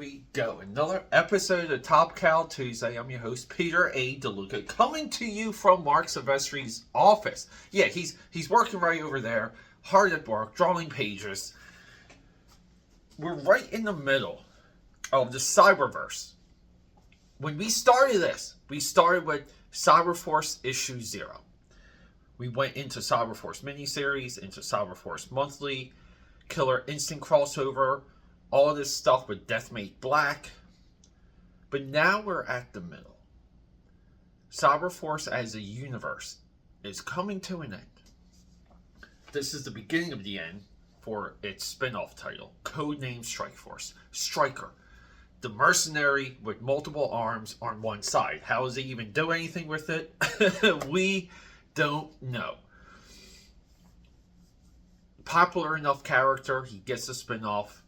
we go. Another episode of Top Cal Tuesday. I'm your host, Peter A. DeLuca, coming to you from Marc Silvestri's office. Yeah, he's working right over there, hard at work, drawing pages. We're right in the middle of the Cyberverse. When we started this, we started with Cyberforce issue 0. We went into Cyberforce miniseries, into Cyberforce monthly, Killer Instinct crossover, all of this stuff with Deathmate Black. But now we're at the middle. Cyberforce as a universe is coming to an end. This is the beginning of the end for its spin-off title, Codename Strykeforce. Stryker, the mercenary with multiple arms on one side. How does he even do anything with it? We don't know. Popular enough character, he gets a spin-off.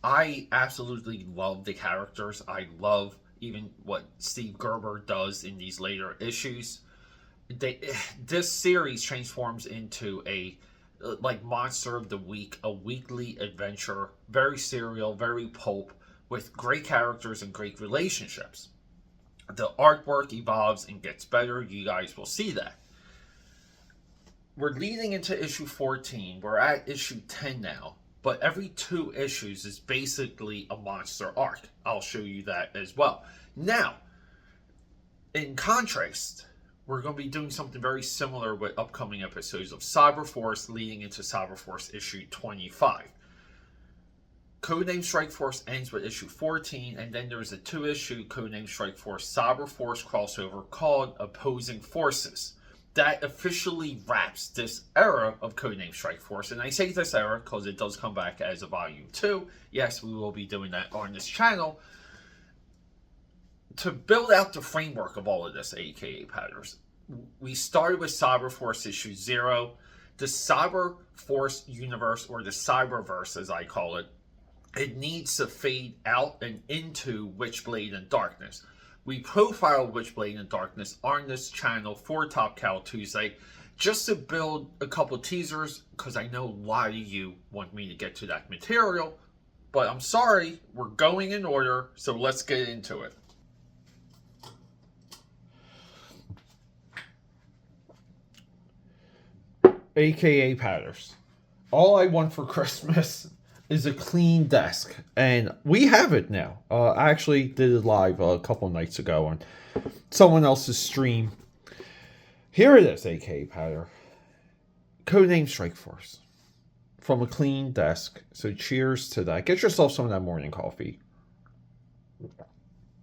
I absolutely love the characters. I love even what Steve Gerber does in these later issues. This series transforms into a Monster of the Week, a weekly adventure, very serial, very pulp, with great characters and great relationships. The artwork evolves and gets better. You guys will see that. We're leading into issue 14. We're at issue 10 now. But every 2 issues is basically a monster arc. I'll show you that as well. Now, in contrast, we're going to be doing something very similar with upcoming episodes of Cyberforce leading into Cyberforce issue 25. Codename Strykeforce ends with issue 14, and then there's a 2-issue Codename Strykeforce Cyberforce crossover called Opposing Forces. That officially wraps this era of Codename Strykeforce. And I say this era because it does come back as a volume 2. Yes, we will be doing that on this channel. To build out the framework of all of this, AKAPADers, we started with Cyberforce issue 0. The Cyberforce universe, or the Cyberverse as I call it, it needs to fade out and into Witchblade and Darkness. We profile Witchblade and Darkness on this channel for Top Cal Tuesday, just to build a couple teasers, because I know a lot of you want me to get to that material. But I'm sorry, we're going in order, so let's get into it. AKAPADers, all I want for Christmas is a clean desk, and we have it now. I actually did it live a couple nights ago on someone else's stream. Here it is, AKAPADer. Codename Strykeforce. From a clean desk. So cheers to that. Get yourself some of that morning coffee.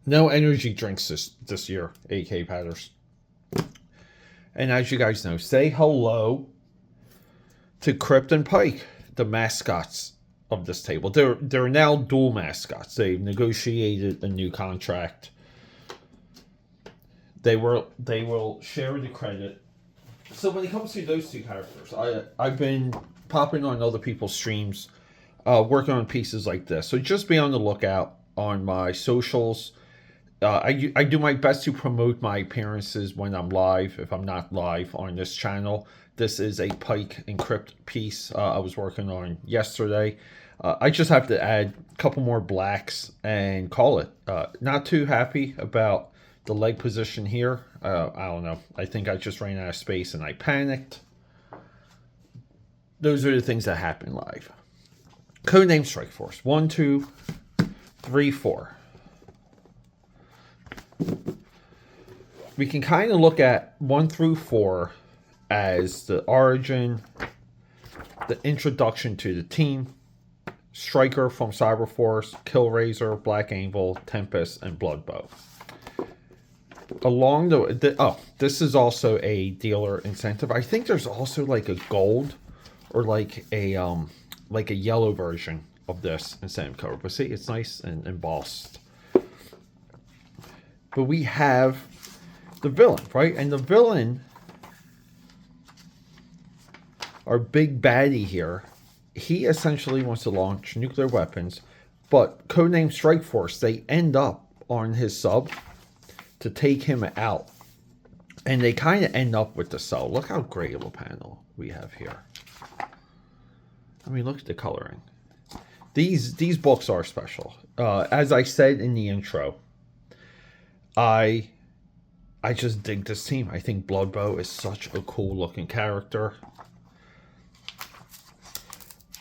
No energy drinks this year, AKAPADers. And as you guys know, say hello to Crypt and Pike, the mascots of this table. They're now dual mascots. They've negotiated a new contract. They will share the credit. So when it comes to those 2 characters, I've been popping on other people's streams, working on pieces like this. So just be on the lookout on my socials. I do my best to promote my appearances when I'm live, if I'm not live on this channel. This is a Pike and Crypt piece I was working on yesterday. I just have to add a couple more blacks and call it. Not too happy about the leg position here. I don't know. I think I just ran out of space and I panicked. Those are the things that happen live. Codename Strykeforce. 1, 2, 3, 4. We can kind of look at 1 through 4 as the origin, the introduction to the team. Stryker from Cyberforce, Killraiser, Black Anvil, Tempest, and Bloodbow. Along this is also a dealer incentive. I think there's also like a gold or like a yellow version of this incentive cover. But see, it's nice and embossed. But we have the villain, right? And the villain, our big baddie here, he essentially wants to launch nuclear weapons, but Codename Strykeforce, they end up on his sub to take him out. And they kind of end up with the cell. Look how great of a panel we have here. I mean, look at the coloring. These books are special. As I said in the intro, I I just dig this team. I think Bloodbow is such a cool looking character.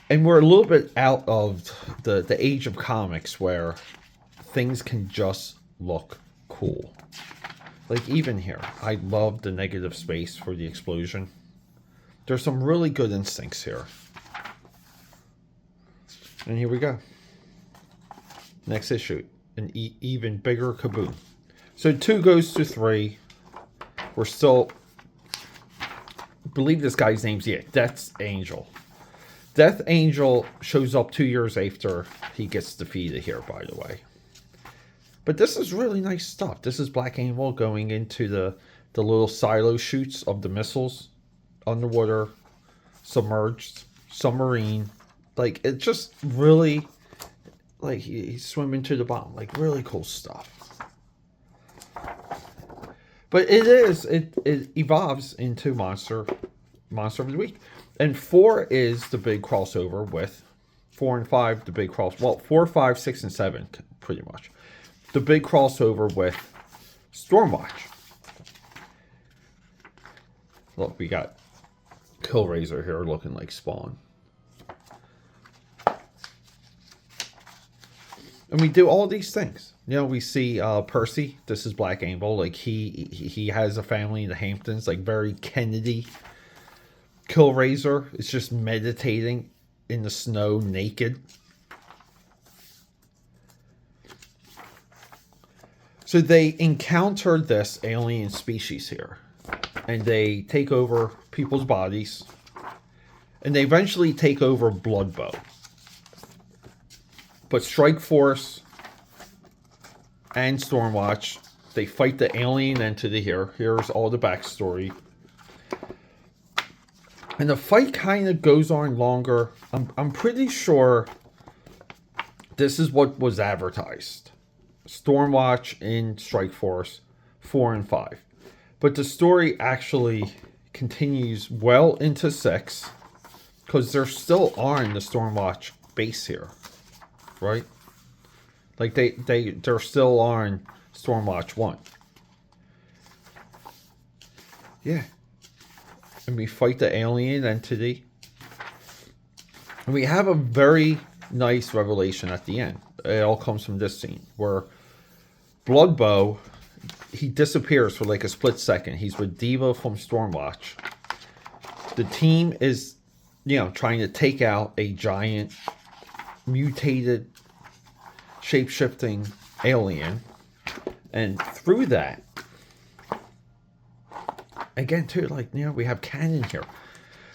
And we're a little bit out of the age of comics where things can just look cool. Like even here, I love the negative space for the explosion. There's some really good instincts here. And here we go. Next issue, an even bigger kaboom. So 2 goes to 3. We're still, I believe this guy's name's, Death Angel. Death Angel shows up 2 years after he gets defeated here, by the way. But this is really nice stuff. This is Black Angel going into the little silo chutes of the missiles. Underwater, submerged, submarine. Like, it just really, like, he's swimming to the bottom. Like, really cool stuff. But it evolves into Monster of the Week. And 4 is the big crossover with 4 and 5, the big cross. Well, 4, 5, 6, and 7, pretty much. The big crossover with Stormwatch. Look, we got Killraiser here looking like Spawn. And we do all these things. You know, we see Percy. This is Black Angel. Like, he has a family in the Hamptons. Like, very Kennedy. Killraiser is just meditating in the snow naked. So they encounter this alien species here. And they take over people's bodies. And they eventually take over Bloodbow. But Strykeforce and Stormwatch, they fight the alien entity here. Here's all the backstory. And the fight kind of goes on longer. I'm pretty sure this is what was advertised. Stormwatch in Strykeforce 4 and 5. But the story actually continues well into 6. Because they're still on the Stormwatch base here. Right? Like they're still on Stormwatch 1. Yeah. And we fight the alien entity. And we have a very nice revelation at the end. It all comes from this scene where Bloodbow, he disappears for like a split second. He's with Diva from Stormwatch. The team is, trying to take out a giant mutated shape-shifting alien. And through that, again, too, we have canon here.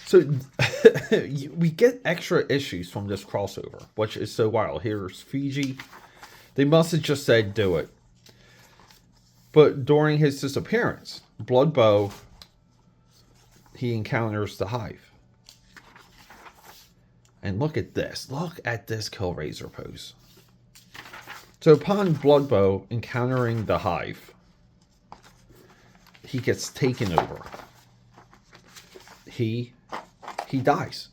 So we get extra issues from this crossover, which is so wild. Here's Fiji. They must have just said, do it. But during his disappearance, Bloodbow, he encounters the Hive. And look at this. Look at this Killraiser pose. So upon Bloodbow encountering the Hive, he gets taken over. He dies.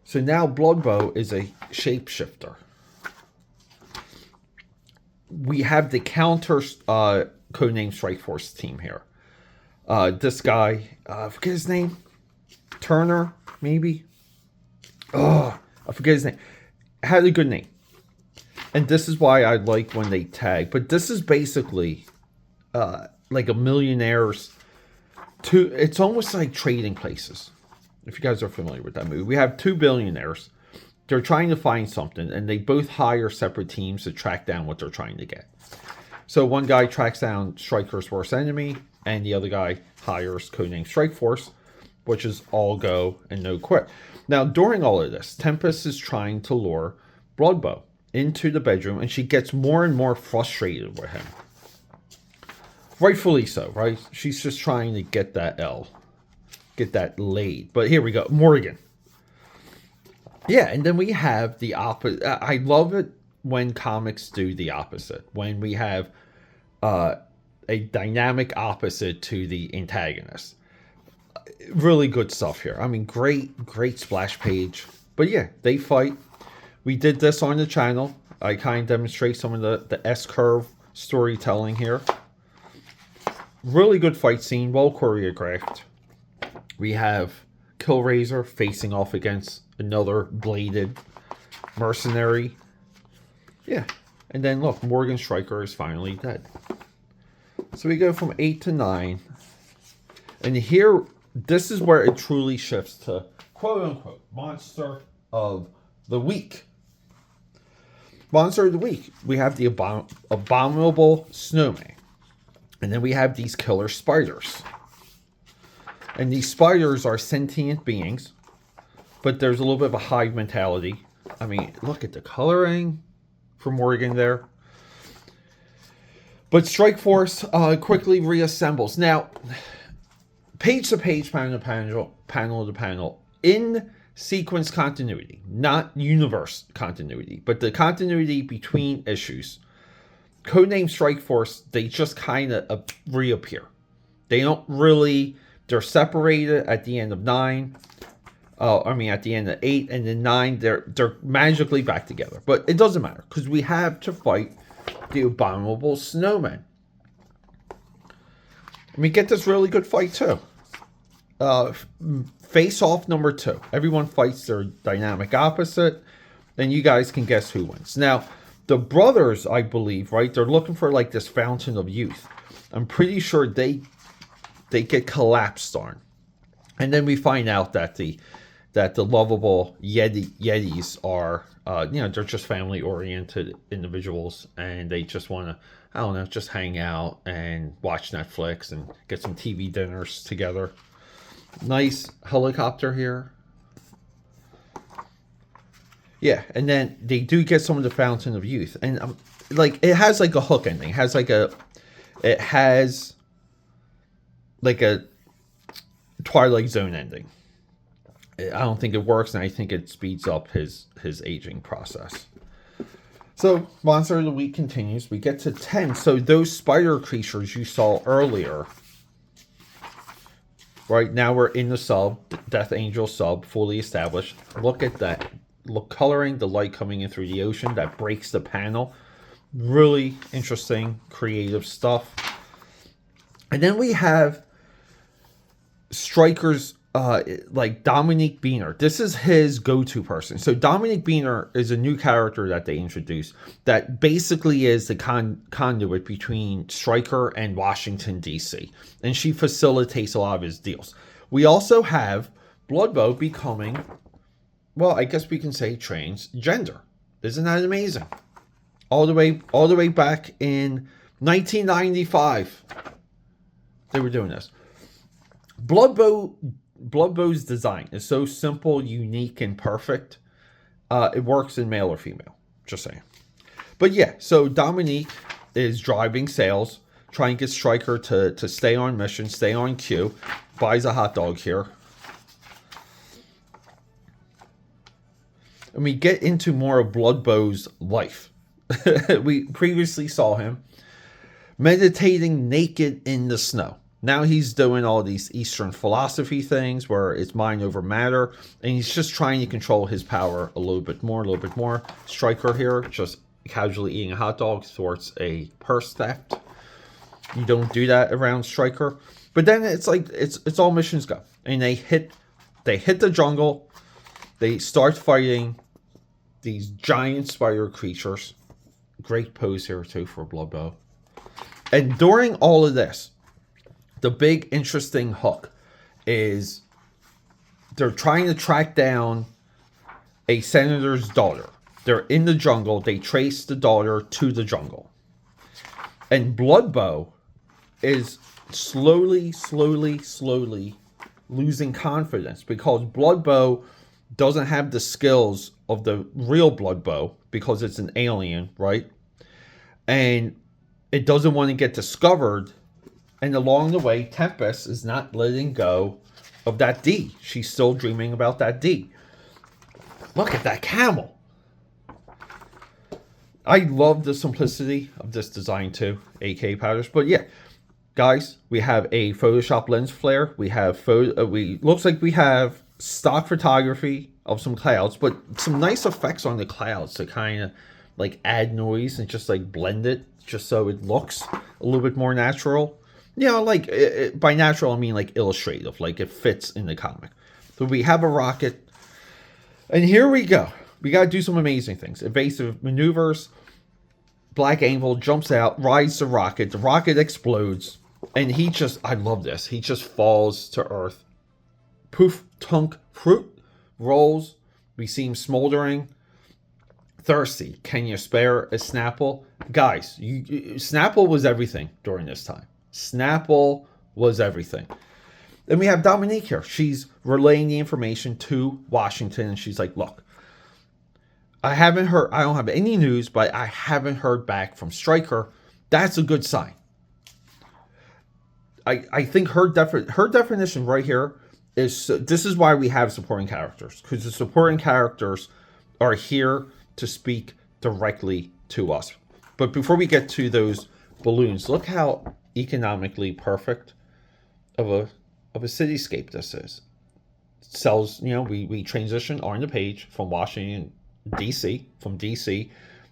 So now Bloodbow is a shapeshifter. We have the counter Codename Strykeforce team here. This guy, I forget his name. Turner, maybe? Oh, I forget his name. Had a good name. And this is why I like when they tag. But this is basically like a millionaire's. It's almost like Trading Places. If you guys are familiar with that movie. We have 2 billionaires. They're trying to find something. And they both hire separate teams to track down what they're trying to get. So one guy tracks down Stryker's worst enemy. And the other guy hires Codename Strykeforce. Which is all go and no quit. Now, during all of this, Tempest is trying to lure Bloodbow into the bedroom, and she gets more and more frustrated with him. Rightfully so, right? She's just trying to get that get that laid. But here we go, Morgan. Yeah, and then we have the opposite. I love it when comics do the opposite. When we have a dynamic opposite to the antagonist. Really good stuff here. I mean, great splash page. But yeah, they fight. We did this on the channel. I kind of demonstrate some of the S-curve storytelling here. Really good fight scene, well choreographed. We have Killraiser facing off against another bladed mercenary. Yeah, and then look, Morgan Stryker is finally dead. So we go from 8 to 9. And here, this is where it truly shifts to quote-unquote Monster of the Week. Monster of the Week. We have the abominable snowman. And then we have these killer spiders. And these spiders are sentient beings. But there's a little bit of a hive mentality. I mean, look at the coloring for Morgan there. But Strykeforce quickly reassembles. Now, page to page, panel to panel, panel to panel, in sequence continuity, not universe continuity, but the continuity between issues. Codename Strykeforce, they just kind of reappear. They don't really, they're separated at the end of 9. At the end of 8, and then 9, they're magically back together. But it doesn't matter, because we have to fight the abominable snowman. And we get this really good fight too. Face off number 2. Everyone fights their dynamic opposite, and you guys can guess who wins. Now, the brothers, I believe, right? They're looking for like this fountain of youth. I'm pretty sure they get collapsed on, and then we find out that the lovable Yetis are, they're just family-oriented individuals, and they just want to, I don't know, just hang out and watch Netflix and get some TV dinners together. Nice helicopter here. Yeah, and then they do get some of the Fountain of Youth, and it has like a hook ending. It has like a Twilight Zone ending. I don't think it works, and I think it speeds up his aging process. So, Monster of the Week continues. We get to 10. So, those spider creatures you saw earlier, right now we're in the sub, Death Angel sub, fully established. Look at that. Look, coloring, the light coming in through the ocean, that breaks the panel. Really interesting, creative stuff. And then we have Stryker's like Dominique Beener. This is his go-to person. So Dominique Beener is a new character that they introduced that basically is the conduit between Stryker and Washington, D.C. And she facilitates a lot of his deals. We also have Bloodbow becoming, well, I guess we can say transgender. Isn't that amazing? All the way back in 1995, they were doing this. Bloodbow's design is so simple, unique, and perfect. It works in male or female. Just saying. But yeah, so Dominique is driving sales, trying to get Stryker to stay on mission, stay on cue. Buys a hot dog here. And we get into more of Bloodbow's life. We previously saw him meditating naked in the snow. Now he's doing all these Eastern philosophy things where it's mind over matter, and he's just trying to control his power a little bit more. Stryker here, just casually eating a hot dog, thwarts a purse theft. You don't do that around Stryker. But then it's like, it's all missions go. And they hit the jungle. They start fighting these giant spider creatures. Great pose here too for Bloodbow. And during all of this, the big interesting hook is they're trying to track down a senator's daughter. They're in the jungle. They trace the daughter to the jungle. And Bloodbow is slowly losing confidence because Bloodbow doesn't have the skills of the real Bloodbow because it's an alien, right? And it doesn't want to get discovered. And along the way, Tempest is not letting go of that D. She's still dreaming about that D. Look at that camel. I love the simplicity of this design too, AKAPAD. But yeah, guys, we have a Photoshop lens flare. We have looks like we have stock photography of some clouds, but some nice effects on the clouds to kind of like add noise and just like blend it just so it looks a little bit more natural. You know, like by natural I mean like illustrative, like it fits in the comic. So we have a rocket, and here we go. We got to do some amazing things. Evasive maneuvers. Black Anvil jumps out, rides the rocket explodes, and he just, I love this, he just falls to earth. Poof, tunk, fruit, rolls. We see him smoldering. Thirsty, can you spare a Snapple? Guys, Snapple was everything during this time. Snapple was everything. Then we have Dominique here. She's relaying the information to Washington, and she's like, look, I don't have any news, but I haven't heard back from Stryker. That's a good sign. I think her definition right here is, this is why we have supporting characters, because the supporting characters are here to speak directly to us. But before we get to those balloons, look how economically perfect of a cityscape this is. Sells, you know, we transition on the page from Washington DC, from DC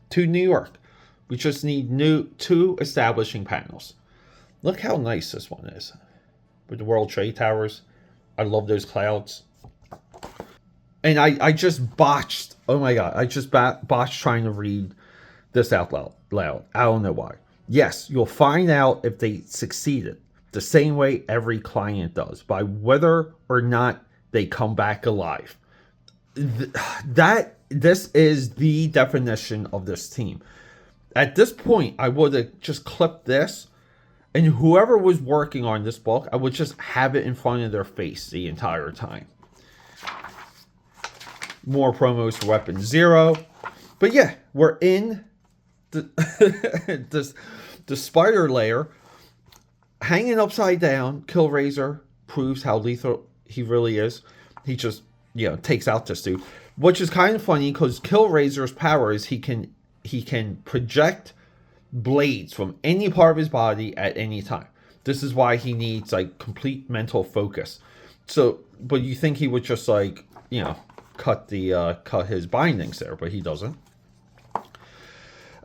to New York. We just need two establishing panels. Look how nice this one is with the World Trade Towers. I love those clouds. And I just botched, oh my god, I just botched trying to read this out loud. I don't know why. Yes, you'll find out if they succeeded the same way every client does, by whether or not they come back alive. This is the definition of this team. At this point, I would have just clipped this, and whoever was working on this book, I would just have it in front of their face the entire time. More promos for Weapon Zero. But yeah, we're in the the spider layer, hanging upside down. Killraiser proves how lethal he really is. He just, you know, takes out this dude. Which is kind of funny, because Killraiser's power is he can project blades from any part of his body at any time. This is why he needs like complete mental focus. So, but you think he would just like, you know, cut his bindings there, but he doesn't.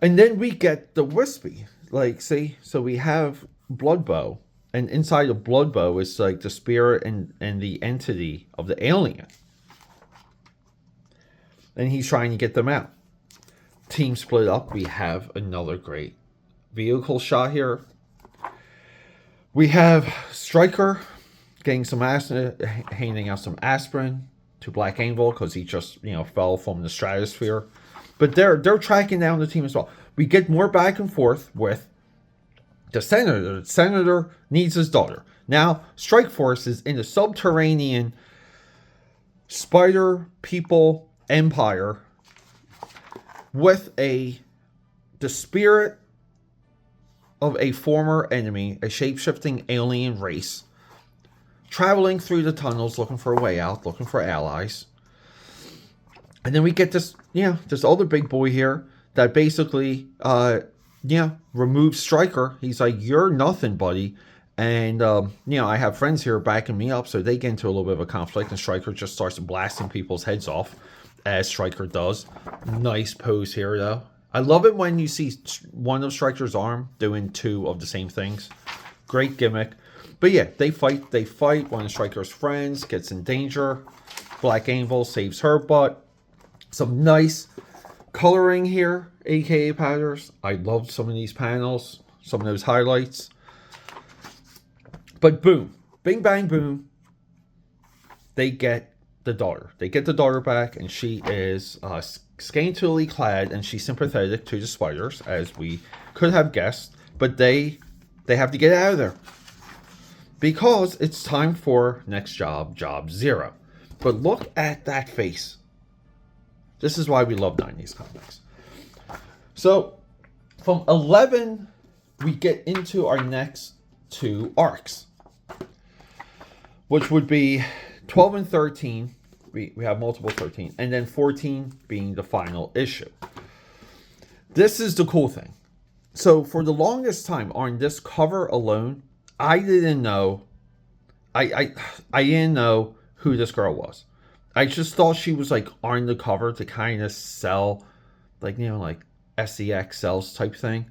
And then we get the Wispy. Like, see, so we have Bloodbow, and inside of Bloodbow is like the spirit and the entity of the alien. And he's trying to get them out. Team split up. We have another great vehicle shot here. We have Stryker getting some handing out some aspirin to Black Anvil, because he just, you know, fell from the stratosphere. But they're tracking down the team as well. We get more back and forth with the senator. The senator needs his daughter. Now, Strykeforce is in a subterranean spider people empire with the spirit of a former enemy, a shape-shifting alien race, traveling through the tunnels looking for a way out, looking for allies. And then we get this, this other big boy here that basically, removes Stryker. He's like, you're nothing, buddy. And, I have friends here backing me up, so they get into a little bit of a conflict, and Stryker just starts blasting people's heads off, as Stryker does. Nice pose here, though. I love it when you see one of Stryker's arm doing two of the same things. Great gimmick. But yeah, they fight. One of Stryker's friends gets in danger. Black Anvil saves her butt. Some nice coloring here, AKAPADers. I loved some of these panels, some of those highlights. But boom, bing bang boom, they get the daughter. They get the daughter back, and she is scantily clad, and she's sympathetic to the spiders, as we could have guessed. But they have to get out of there, because it's time for next job, Job Zero. But look at that face. This is why we love 90s comics. So, from 11, we get into our next two arcs, which would be 12 and 13. We have multiple 13. And then 14 being the final issue. This is the cool thing. So, for the longest time, on this cover alone, I didn't know... I didn't know who this girl was. I just thought she was like on the cover to kind of sell, like, like SEX sells type thing.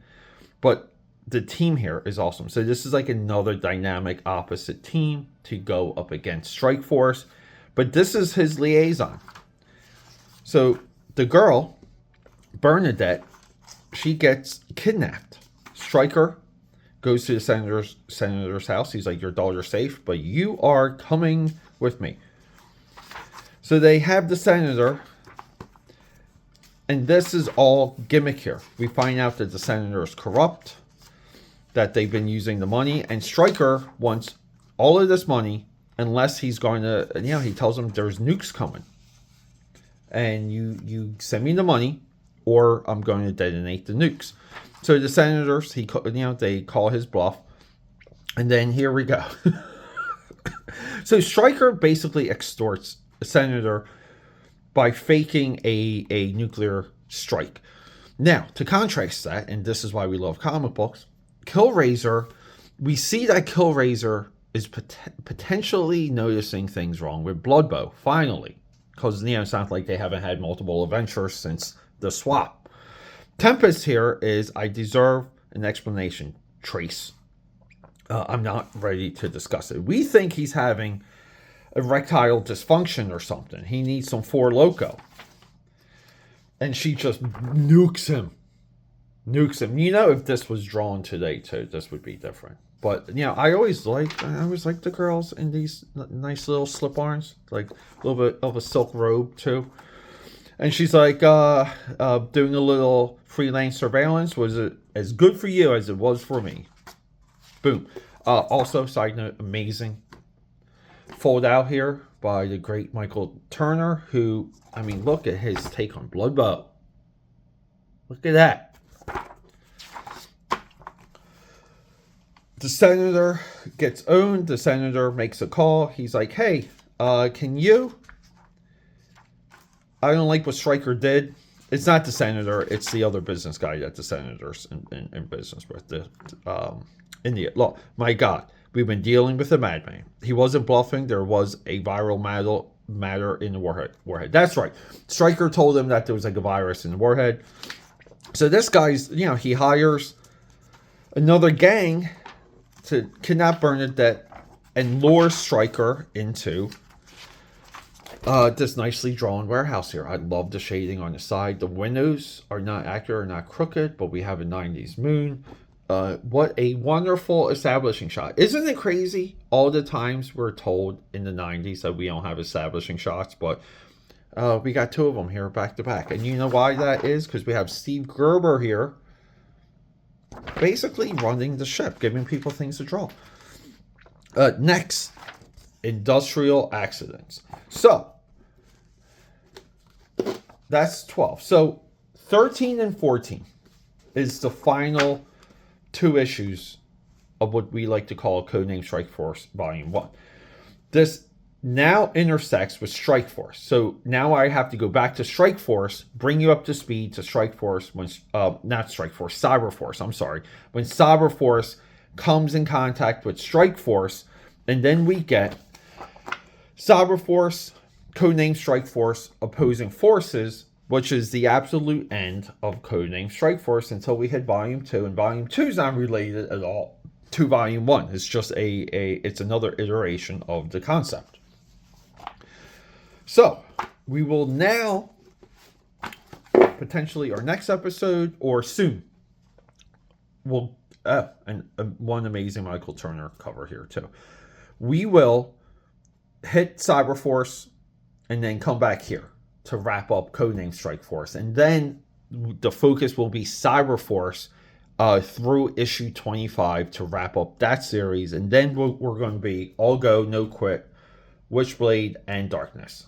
But the team here is awesome. So this is like another dynamic opposite team to go up against Strykeforce. But this is his liaison. So the girl, Bernadette, she gets kidnapped. Stryker goes to the senator's house. He's like, your daughter's safe, but you are coming with me. So they have the senator, and this is all gimmick here. We find out that the senator is corrupt, that they've been using the money, and Stryker wants all of this money unless he's going to, he tells them there's nukes coming. And you send me the money, or I'm going to detonate the nukes. So the senators, they call his bluff, and then here we go. So Stryker basically extorts the senator by faking a nuclear strike. Now, to contrast that, and this is why we love comic books, Killraiser, we see that Killraiser is potentially noticing things wrong with Bloodbow, finally. Because, it's not like they haven't had multiple adventures since the swap. Tempest here is, I deserve an explanation. Trace. I'm not ready to discuss it. We think he's having erectile dysfunction or something. He needs some Four Loko. And she just nukes him. If this was drawn today too, this would be different. But I always like the girls in these nice little slip-ons, like a little bit of a silk robe too. And she's like, doing a little freelance surveillance. Was it as good for you as it was for me? Boom. Also, side note, amazing fold out here by the great Michael Turner, who, look at his take on Bloodbow. Look at that. The senator gets owned. The senator makes a call. He's like, hey, can you? I don't like what Stryker did. It's not the senator. It's the other business guy that the senator's in business with. India. Look, my God, we've been dealing with a madman. He wasn't bluffing. There was a viral matter in the warhead. That's right. Stryker told him that there was like a virus in the warhead. So this guy's, he hires another gang to kidnap Bernadette and lure Stryker into this nicely drawn warehouse here. I love the shading on the side. The windows are not accurate or not crooked, but we have a 90s moon. What a wonderful establishing shot. Isn't it crazy? All the times we're told in the 90s that we don't have establishing shots, but we got two of them here back to back. And you know why that is? Because we have Steve Gerber here basically running the ship, giving people things to draw. Next, industrial accidents. So, that's 12. So, 13 and 14 is the final two issues of what we like to call Codename Strykeforce Volume 1. This now intersects with Strykeforce. So now I have to go back to Strykeforce, bring you up to speed to Strykeforce when, not Strykeforce, Cyberforce, I'm sorry. When Cyberforce comes in contact with Strykeforce, and then we get Cyberforce, Codename Strykeforce, opposing forces, which is the absolute end of Codename Strykeforce until we hit Volume 2, and Volume 2 is not related at all to Volume 1. It's just it's another iteration of the concept. So, we will now, potentially our next episode, or soon, we'll, and one amazing Michael Turner cover here too. We will hit Cyberforce and then come back here to wrap up Codename Strykeforce. And then the focus will be Cyberforce through issue 25 to wrap up that series. And then we're going to be All Go, No Quit, Witchblade, and Darkness.